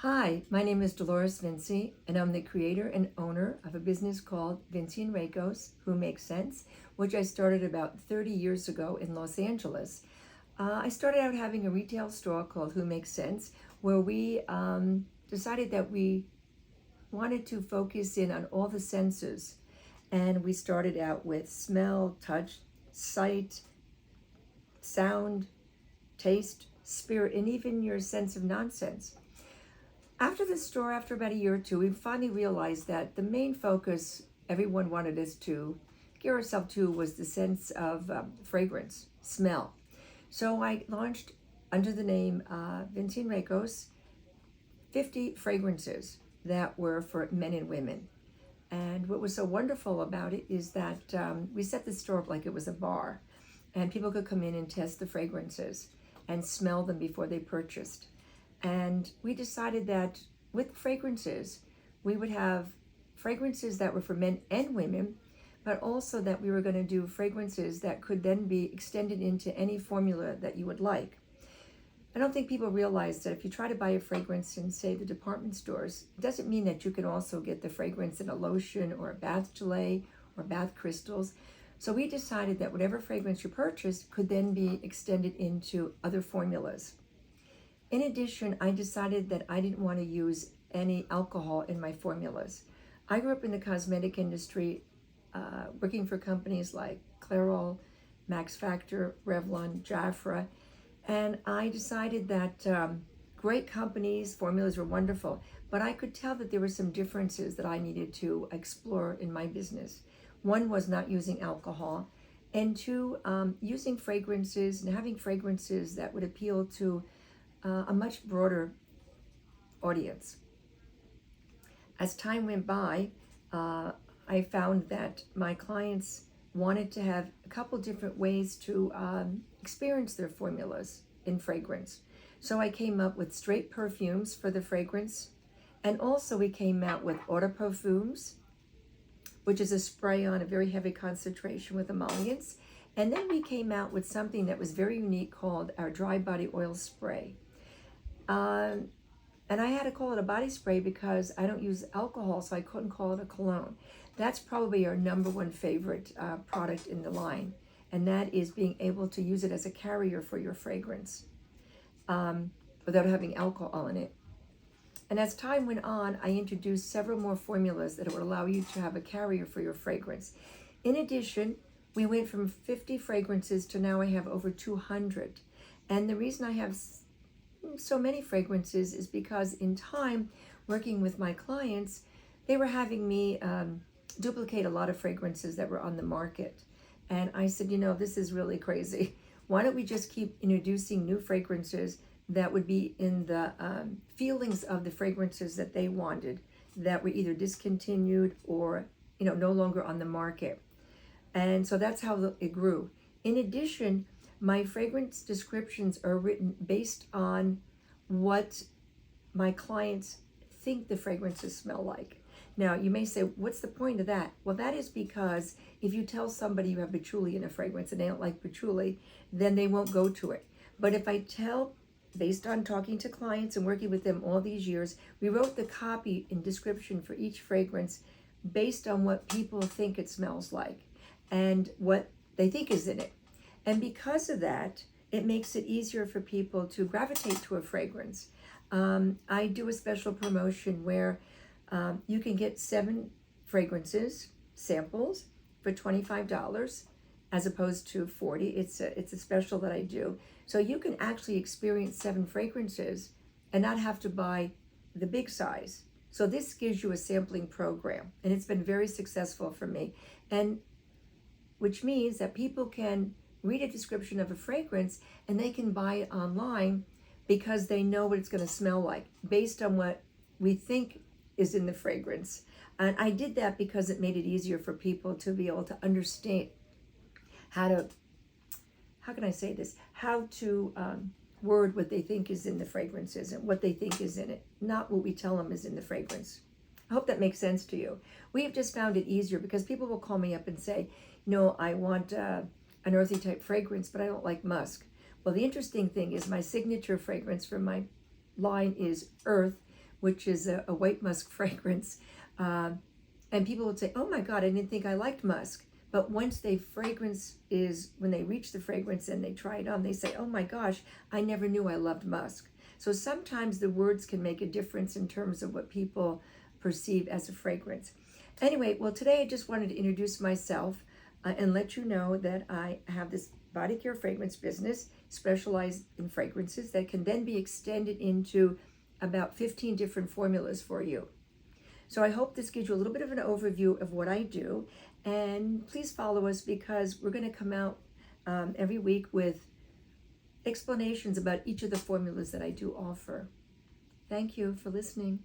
Hi, my name is Dolores Vinci, and I'm the creator and owner of a business called Vinci Rakos, Who Makes Sense, which I started about 30 years ago in Los Angeles. I started out having a retail store called Who Makes Sense, where we decided that we wanted to focus in on all the senses. And we started out with smell, touch, sight, sound, taste, spirit, and even your sense of nonsense. After the store, after about a year or two, we finally realized that the main focus everyone wanted us to gear ourselves to was the sense of fragrance, smell. So I launched under the name Vinci Rakos 50 fragrances that were for men and women. And what was so wonderful about it is that we set the store up like it was a bar, and people could come in and test the fragrances and smell them before they purchased. And we decided that with fragrances, we would have fragrances that were for men and women, but also that we were going to do fragrances that could then be extended into any formula that you would like. I don't think people realize that if you try to buy a fragrance in, say, the department stores, it doesn't mean that you can also get the fragrance in a lotion or a bath gelée or bath crystals. So we decided that whatever fragrance you purchased could then be extended into other formulas. In addition, I decided that I didn't want to use any alcohol in my formulas. I grew up in the cosmetic industry, working for companies like Clairol, Max Factor, Revlon, Jafra, and I decided that great companies, formulas were wonderful, but I could tell that there were some differences that I needed to explore in my business. One was not using alcohol, and two, using fragrances and having fragrances that would appeal to a much broader audience. As time went by, I found that my clients wanted to have a couple different ways to experience their formulas in fragrance. So I came up with straight perfumes for the fragrance, and also we came out with eau de parfums, which is a spray on a very heavy concentration with emollients. And then we came out with something that was very unique called our dry body oil spray. And I had to call it a body spray because I don't use alcohol, so I couldn't call it a cologne. That's probably our number one favorite product in the line, and that is being able to use it as a carrier for your fragrance without having alcohol in it. And as time went on, I introduced several more formulas that would allow you to have a carrier for your fragrance. In addition, we went from 50 fragrances to now I have over 200. And the reason I have so many fragrances is because in time, working with my clients, they were having me duplicate a lot of fragrances that were on the market. And I said, this is really crazy. Why don't we just keep introducing new fragrances that would be in the feelings of the fragrances that they wanted, that were either discontinued or no longer on the market. And so that's how it grew. In addition, my fragrance descriptions are written based on what my clients think the fragrances smell like. Now, you may say, what's the point of that? Well, that is because if you tell somebody you have patchouli in a fragrance and they don't like patchouli, then they won't go to it. But if I tell, based on talking to clients and working with them all these years, we wrote the copy and description for each fragrance based on what people think it smells like and what they think is in it. And because of that, it makes it easier for people to gravitate to a fragrance. I do a special promotion where you can get 7 fragrances, samples, for $25 as opposed to $40. It's a special that I do. So you can actually experience 7 fragrances and not have to buy the big size. So this gives you a sampling program, and it's been very successful for me. And which means that people can read a description of a fragrance and they can buy it online because they know what it's going to smell like based on what we think is in the fragrance. And I did that because it made it easier for people to be able to understand how to word what they think is in the fragrances and what they think is in it, not what we tell them is in the fragrance. I hope that makes sense to you. We have just found it easier because people will call me up and say, I want an earthy type fragrance, but I don't like musk. Well, the interesting thing is my signature fragrance for my line is earth which is a white musk fragrance. And people would say, oh my God, I didn't think I liked musk. But once when they reach the fragrance and they try it on, they say, oh my gosh, I never knew I loved musk. So sometimes the words can make a difference in terms of what people perceive as a fragrance. Anyway, well, today I just wanted to introduce myself and let you know that I have this body care fragrance business specialized in fragrances that can then be extended into about 15 different formulas for you. So I hope this gives you a little bit of an overview of what I do. And please follow us because we're going to come out every week with explanations about each of the formulas that I do offer. Thank you for listening.